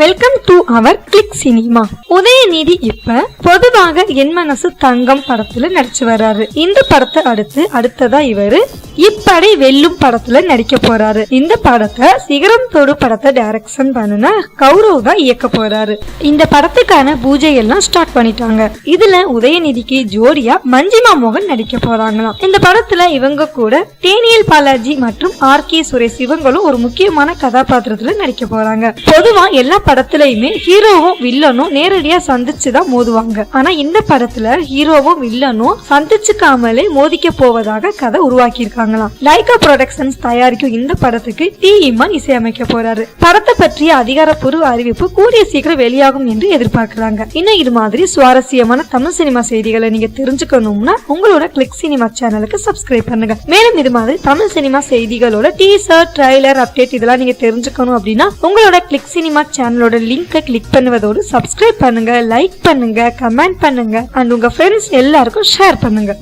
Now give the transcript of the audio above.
Welcome to our click cinema. Udhayanidhi இப்ப பொதுவாக என் மனசு தங்கம் படத்துல நடிச்சு வர்றாரு. இந்த படத்தை அடுத்ததா இவரு இப்படை வெல்லும் படத்துல நடிக்க போறாரு. இந்த படத்தை சிகரம் தொடு படத்தை டைரக்ஷன் பண்ணுன கௌரவ் தான் இயக்க போறாரு. இந்த படத்துக்கான பூஜை எல்லாம் ஸ்டார்ட் பண்ணிட்டாங்க. இதுல உதயநிதிக்கு ஜோடியா மஞ்சிமா மோகன் நடிக்க போறாங்களாம். இந்த படத்துல இவங்க கூட டேனியல் பாலாஜி மற்றும் ஆர்.கே. சுரேஷ் இவங்களும் ஒரு முக்கியமான கதாபாத்திரத்துல நடிக்க போறாங்க. பொதுவா எல்லா படத்துலயுமே ஹீரோவும் வில்லனும் நேரடியா சந்திச்சுதான் மோதுவாங்க. ஆனா இந்த படத்துல ஹீரோவும் வில்லனும் சந்திச்சுக்காமலே மோதிக்க போவதாக கதை உருவாக்கி இருக்காங்களாம். லைகா புரொடக்ஷன்ஸ் தயாரிக்கும் இந்த படத்துக்கு டி. இமான் இசையமைக்க போறாரு. படத்தை பற்றிய அதிகாரப்பூர்வ அறிவிப்பு கூடிய சீக்கிரம் வெளியாகும் என்று எதிர்பார்க்கிறாங்க. இன்னும் இது மாதிரி சுவாரஸ்யமான தமிழ் சினிமா செய்திகளை நீங்க தெரிஞ்சுக்கணும்னா உங்களோட கிளிக் சினிமா சேனலுக்கு சப்ஸ்கிரைப் பண்ணுங்க. மேலும் இது மாதிரி தமிழ் சினிமா செய்திகளோட டீசர், ட்ரைலர், அப்டேட் இதெல்லாம் நீங்க தெரிஞ்சுக்கணும் அப்படின்னா உங்களோட கிளிக் சினிமா சேனலோட லிங்கை கிளிக் பண்ணுவதோடு சப்ஸ்கிரைப் பண்ணுங்க, லைக் பண்ணுங்க, கமெண்ட் பண்ணுங்க அண்ட் உங்க ஃப்ரெண்ட்ஸ் எல்லாருக்கும் ஷேர் பண்ணுங்க.